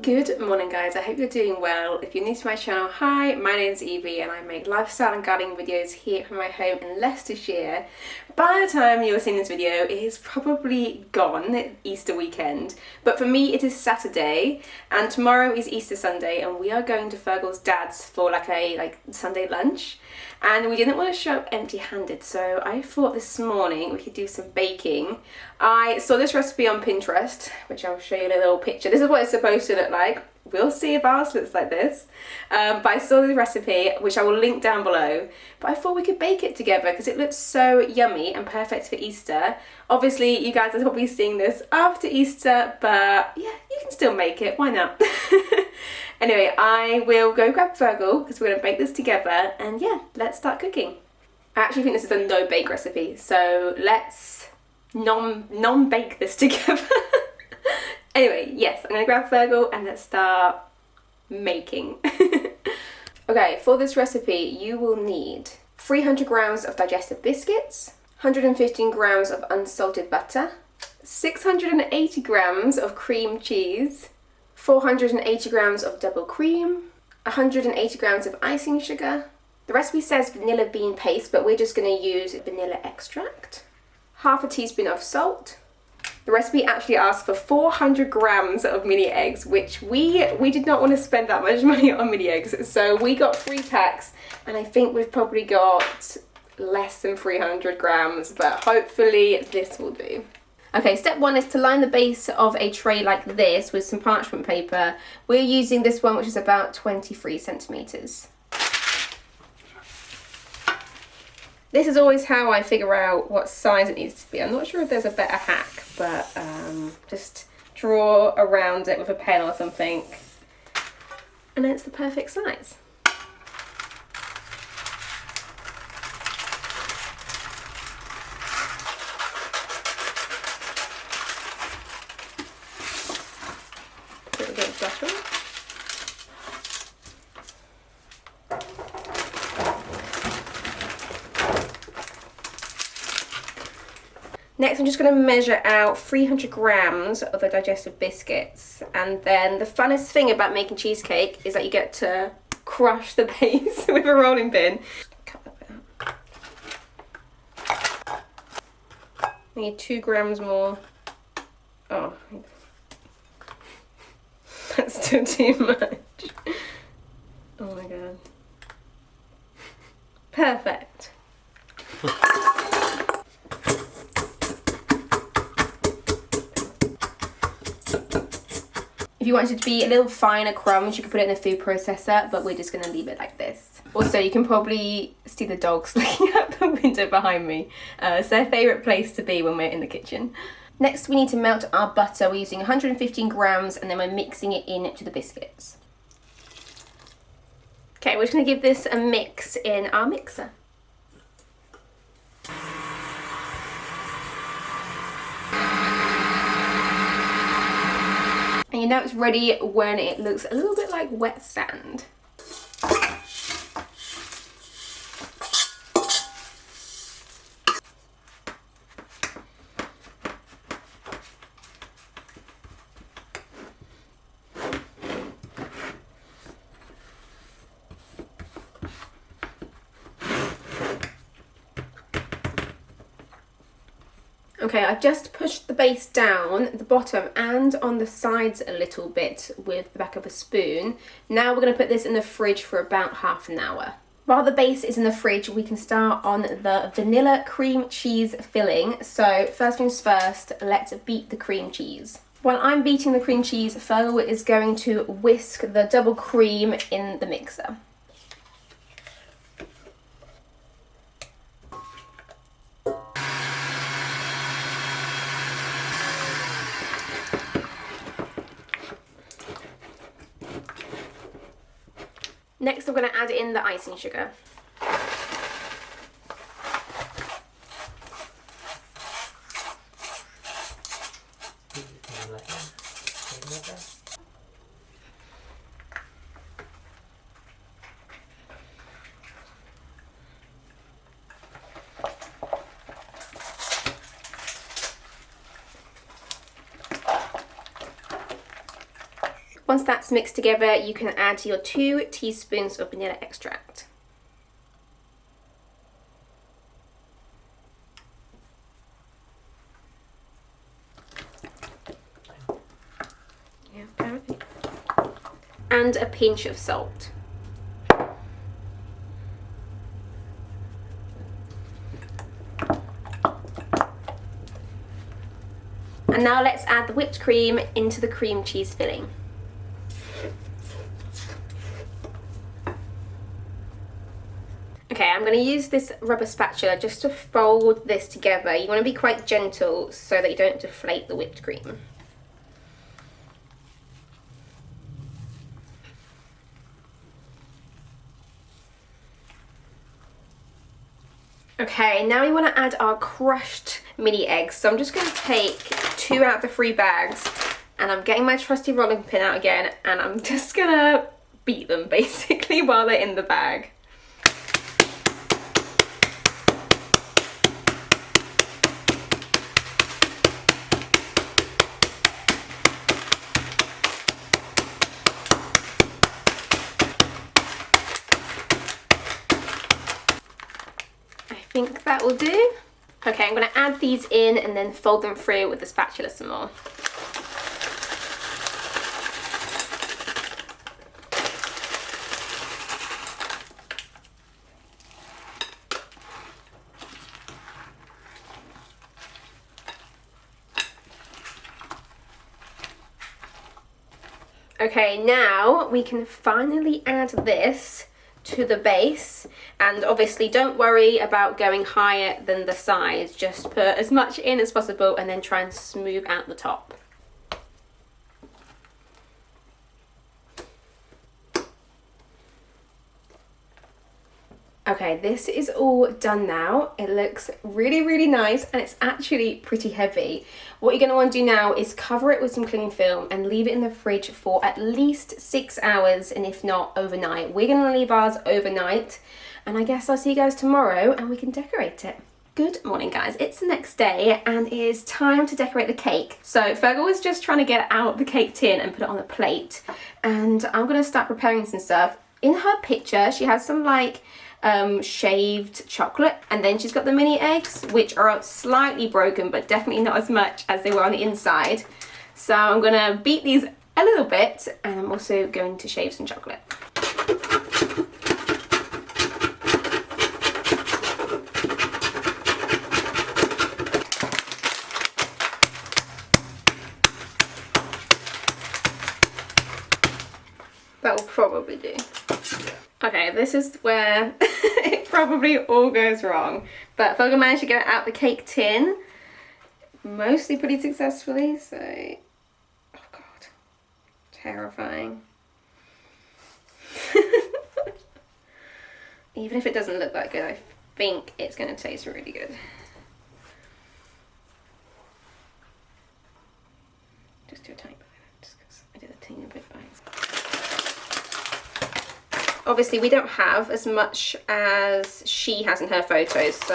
Good morning guys, I hope you're doing well. If you're new to my channel, hi, my name's Evie and I make lifestyle and gardening videos here from my home in Leicestershire. By the time you're seeing this video, it is probably gone, Easter weekend. But for me it is Saturday and tomorrow is Easter Sunday and we are going to Fergal's dad's for a Sunday lunch. And we didn't want to show up empty-handed, so I thought this morning we could do some baking. I saw this recipe on Pinterest, which I'll show you a little picture. This is what it's supposed to look like. We'll see if ours looks like this. But I saw the recipe, which I will link down below. But I thought we could bake it together because it looks so yummy and perfect for Easter. Obviously, you guys are probably seeing this after Easter, but yeah, you can still make it. Why not? Anyway, I will go grab Fergal because we're going to bake this together and yeah, let's start cooking. I actually think this is a no-bake recipe, so let's non-bake this together. Anyway, yes, I'm going to grab Fergal and let's start making. Okay, for this recipe you will need 300 grams of digestive biscuits, 115 grams of unsalted butter, 680 grams of cream cheese, 480 grams of double cream, 180 grams of icing sugar. The recipe says vanilla bean paste, but we're just going to use vanilla extract. Half a teaspoon of salt. The recipe actually asks for 400 grams of mini eggs, which we did not want to spend that much money on mini eggs. So we got 3 packs, and I think we've probably got less than 300 grams, but hopefully this will do. Okay, step 1 is to line the base of a tray like this with some parchment paper. We're using this one, which is about 23 centimeters. This is always how I figure out what size it needs to be. I'm not sure if there's a better hack, but just draw around it with a pen or something, and then it's the perfect size. Next, I'm just going to measure out 300 grams of the digestive biscuits. And then the funnest thing about making cheesecake is that you get to crush the base with a rolling pin. Cut that bit out. I need 2 grams more. Oh, that's still too much. Oh my god. Perfect. If you wanted it to be a little finer crumbs, you could put it in a food processor, but we're just going to leave it like this. Also, you can probably see the dogs looking out the window behind me. It's their favourite place to be when we're in the kitchen. Next, we need to melt our butter. We're using 115 grams, and then we're mixing it into the biscuits. Okay, we're just going to give this a mix in our mixer. And you know it's ready when it looks a little bit like wet sand. Okay, I've just pushed the base down the bottom and on the sides a little bit with the back of a spoon. Now we're going to put this in the fridge for about half an hour. While the base is in the fridge, we can start on the vanilla cream cheese filling. So first things first, let's beat the cream cheese. While I'm beating the cream cheese, Fergal is going to whisk the double cream in the mixer. Next, I'm going to add in the icing sugar. Once that's mixed together, you can add your 2 teaspoons of vanilla extract. And a pinch of salt. And now let's add the whipped cream into the cream cheese filling. Okay, I'm going to use this rubber spatula just to fold this together. You want to be quite gentle so that you don't deflate the whipped cream. Okay, now we want to add our crushed mini eggs. So I'm just going to take 2 out of the 3 bags, and I'm getting my trusty rolling pin out again, and I'm just going to beat them basically while they're in the bag. I think that will do. Okay, I'm going to add these in and then fold them through with the spatula some more. Okay, now we can finally add this to the base, and obviously don't worry about going higher than the sides, just put as much in as possible and then try and smooth out the top. Okay, this is all done now. It looks really nice, and it's actually pretty heavy. What you're going to want to do now is cover it with some cling film and leave it in the fridge for at least 6 hours, and if not, overnight. We're going to leave ours overnight, and I guess I'll see you guys tomorrow and we can decorate it. Good morning, guys. It's the next day and it is time to decorate the cake. So Fergal was just trying to get out the cake tin and put it on a plate, and I'm going to start preparing some stuff. In her picture, she has some like shaved chocolate, and then she's got the mini eggs, which are slightly broken but definitely not as much as they were on the inside. So I'm gonna beat these a little bit, and I'm also going to shave some chocolate. That will probably do. Okay, this is where it probably all goes wrong. But Fergal managed to get out the cake tin, mostly pretty successfully, so... Oh god. Terrifying. Even if it doesn't look that good, I think it's going to taste really good. Just do a tiny bit, just because I did a teeny bit by accident. Obviously we don't have as much as she has in her photos, so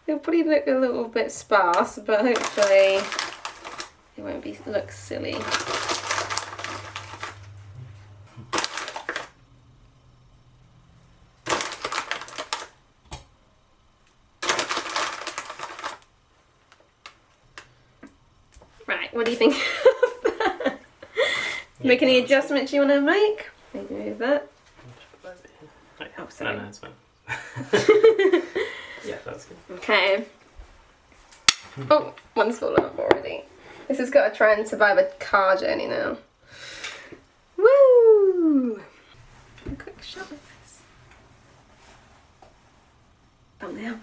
it'll probably look a little bit sparse, but hopefully it won't look silly. Right, what do you think of that? Make any adjustments you want to make? Maybe move that. Oh, sorry. No, it's fine. Yeah, that's good. Okay. Oh, one's fallen off already. This has got to try and survive a car journey now. Woo! A quick shot of this. Thumbnail.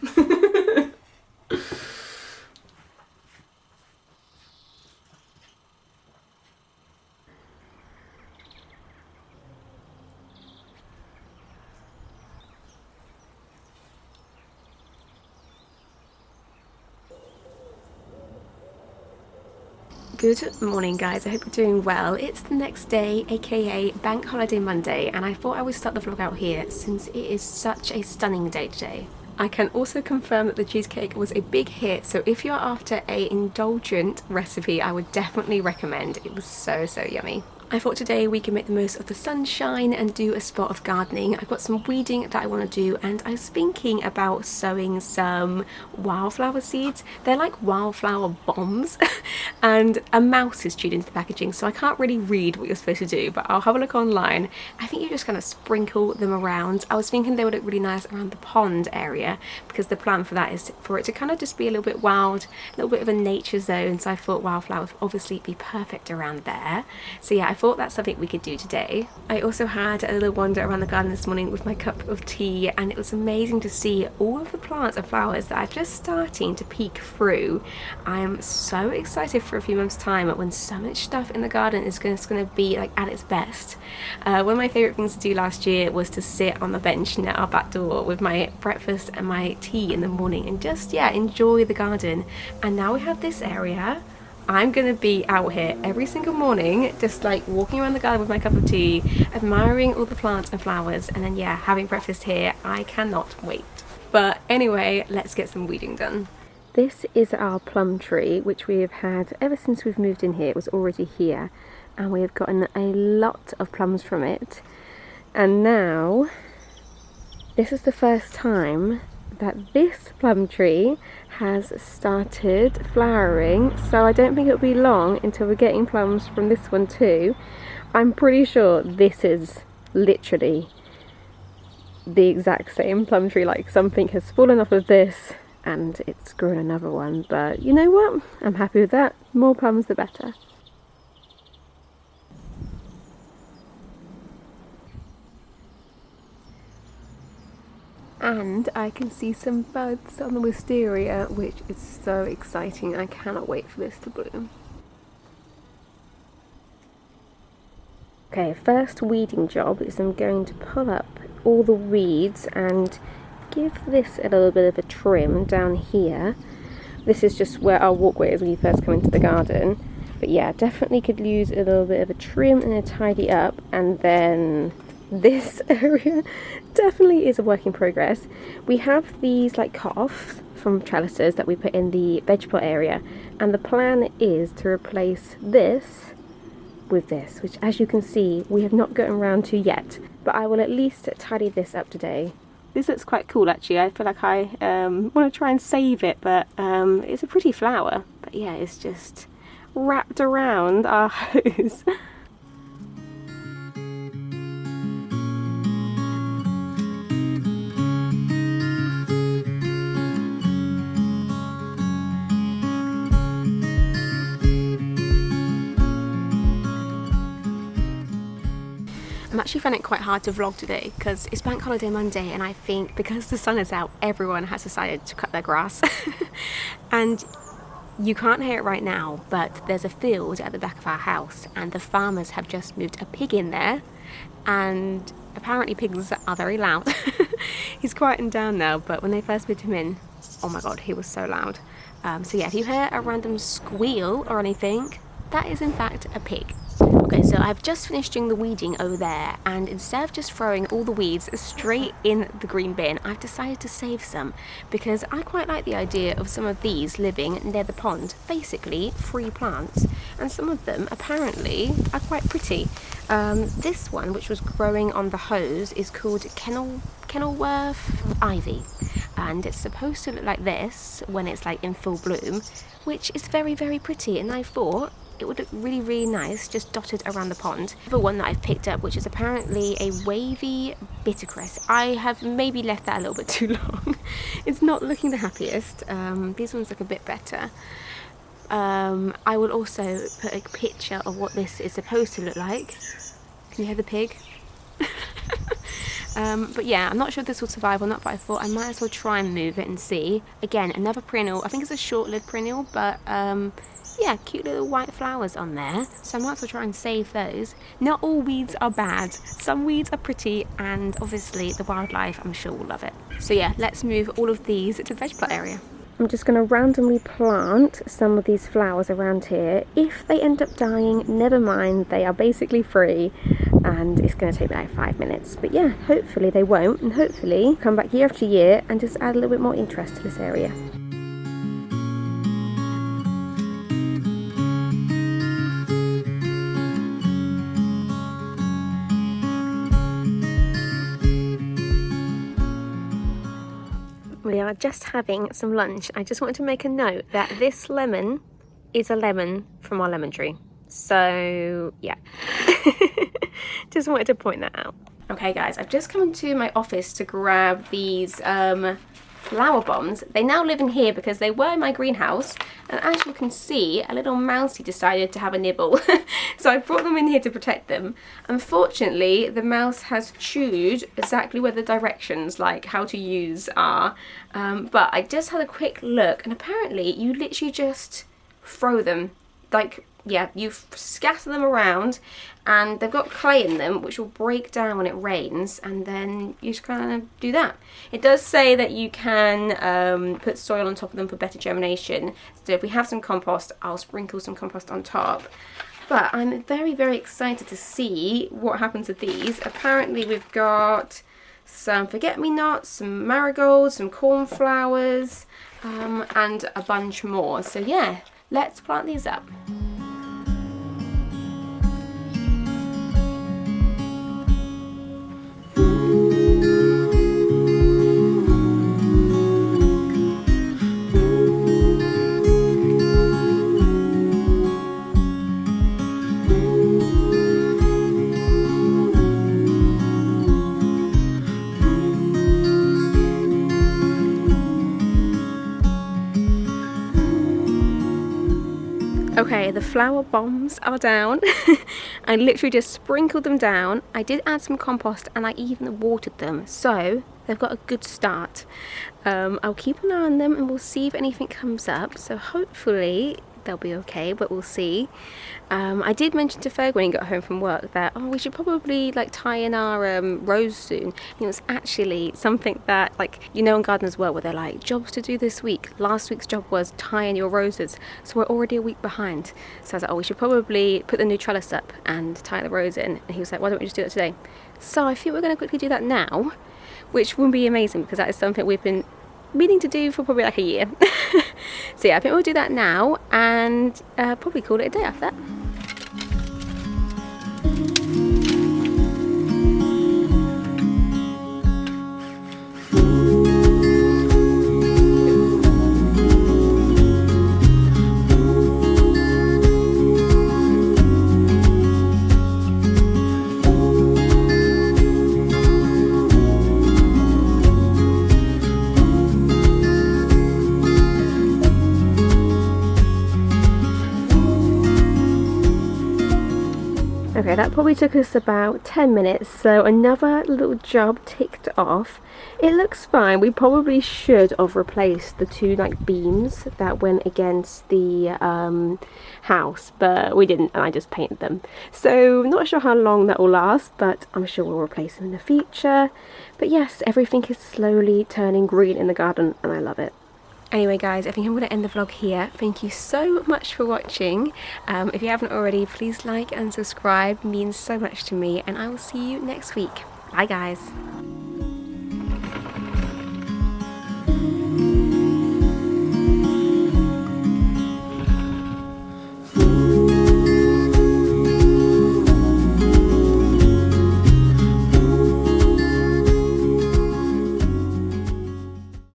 Good morning, guys. I hope you're doing well. It's the next day, aka Bank Holiday Monday, and I thought I would start the vlog out here since it is such a stunning day today. I can also confirm that the cheesecake was a big hit, so if you're after an indulgent recipe, I would definitely recommend. It was so yummy. I thought today we can make the most of the sunshine and do a spot of gardening. I've got some weeding that I want to do, and I was thinking about sowing some wildflower seeds. They're like wildflower bombs and a mouse is chewed into the packaging, so I can't really read what you're supposed to do, but I'll have a look online. I think you just kind of sprinkle them around. I was thinking they would look really nice around the pond area, because the plan for that is for it to kind of just be a little bit wild, a little bit of a nature zone, so I thought wildflowers would obviously be perfect around there. So yeah, I thought that's something we could do today. I also had a little wander around the garden this morning with my cup of tea, and it was amazing to see all of the plants and flowers that are just starting to peek through. I am so excited for a few months' time when so much stuff in the garden is going to be like at its best. One of my favourite things to do last year was to sit on the bench near our back door with my breakfast and my tea in the morning and just, yeah, enjoy the garden. And now we have this area. I'm gonna be out here every single morning, just like walking around the garden with my cup of tea, admiring all the plants and flowers, and then yeah, having breakfast here. I cannot wait. But anyway, let's get some weeding done. This is our plum tree, which we have had ever since we've moved in here. It was already here, and we have gotten a lot of plums from it. And now, this is the first time that this plum tree has started flowering, so I don't think it'll be long until we're getting plums from this one too. I'm pretty sure this is literally the exact same plum tree, like something has fallen off of this and it's grown another one, but you know what, I'm happy with that. More plums the better. And I can see some buds on the wisteria, which is so exciting. I cannot wait for this to bloom. Okay, first weeding job is I'm going to pull up all the weeds and give this a little bit of a trim down here. This is just where our walkway is when you first come into the garden. But yeah, definitely could use a little bit of a trim and a tidy up, and then this area definitely is a work in progress. We have these like cut-offs from trellises that we put in the veg plot area, and the plan is to replace this with this, which as you can see we have not gotten around to yet, but I will at least tidy this up today. This looks quite cool actually. I feel like I want to try and save it, but it's a pretty flower, but yeah, it's just wrapped around our hose. I'm actually finding it quite hard to vlog today because it's Bank Holiday Monday, and I think because the sun is out, everyone has decided to cut their grass. And you can't hear it right now, but there's a field at the back of our house and the farmers have just moved a pig in there, and apparently pigs are very loud. He's quieting down now, but when they first moved him in, oh my god, he was so loud. So yeah, if you hear a random squeal or anything, that is in fact a pig. Okay, so I've just finished doing the weeding over there, and instead of just throwing all the weeds straight in the green bin, I've decided to save some because I quite like the idea of some of these living near the pond, basically free plants, and some of them apparently are quite pretty. This one, which was growing on the hose, is called Kenilworth Ivy, and it's supposed to look like this when it's like in full bloom, which is very pretty, and I thought it would look really nice just dotted around the pond. The one that I've picked up, which is apparently a wavy bittercress. I have maybe left that a little bit too long. It's not looking the happiest. These ones look a bit better. I will also put a picture of what this is supposed to look like. Can you hear the pig? But yeah, I'm not sure if this will survive or not, but I thought I might as well try and move it and see. Again, another perennial. I think it's a short-lived perennial, but yeah, cute little white flowers on there, so I might as well try and save those. Not all weeds are bad. Some weeds are pretty, and obviously the wildlife, I'm sure, will love it. So yeah, let's move all of these to the veg plot area. I'm just going to randomly plant some of these flowers around here. If they end up dying, never mind, they are basically free. and it's going to take me like 5 minutes. But yeah, hopefully they won't, and hopefully come back year after year and just add a little bit more interest to this area. We are just having some lunch. I just wanted to make a note that this lemon is a lemon from our lemon tree. So yeah, just wanted to point that out. Okay guys, I've just come into my office to grab these flower bombs. They now live in here because they were in my greenhouse, and as you can see, a little mousey decided to have a nibble. So I brought them in here to protect them. Unfortunately, the mouse has chewed exactly where the directions, like how to use, are. But I just had a quick look, and apparently you literally just throw them. Like, yeah, you scatter them around, and they've got clay in them which will break down when it rains, and then you just kind of do that. It does say that you can put soil on top of them for better germination, so if we have some compost, I'll sprinkle some compost on top. But I'm very, very excited to see what happens with these. Apparently we've got some forget-me-nots, some marigolds, some cornflowers, and a bunch more. So yeah, let's plant these up. Okay, the flower bombs are down. I literally just sprinkled them down. I did add some compost and I even watered them, so they've got a good start. I'll keep an eye on them and we'll see if anything comes up, so hopefully they'll be okay, but we'll see. I did mention to Ferg when he got home from work that, oh, we should probably like tie in our rose soon. And it was actually something that, like, you know, in Gardeners World where they're like, jobs to do this week. Last week's job was tie in your roses, so we're already a week behind. So I was like, oh, we should probably put the new trellis up and tie the rose in. And he was like, why don't we just do that today? So I think we're going to quickly do that now, which would be amazing because that is something we've been meaning to do for probably like a year. So yeah, I think we'll do that now and probably call it a day after that. Okay, that probably took us about 10 minutes, so another little job ticked off. It looks fine. We probably should have replaced the two like beams that went against the house, but we didn't, and I just painted them. So not sure how long that will last, but I'm sure we'll replace them in the future. But yes, everything is slowly turning green in the garden and I love it. Anyway guys, I think I'm going to end the vlog here. Thank you so much for watching. If you haven't already, please like and subscribe. It means so much to me, and I will see you next week. Bye guys.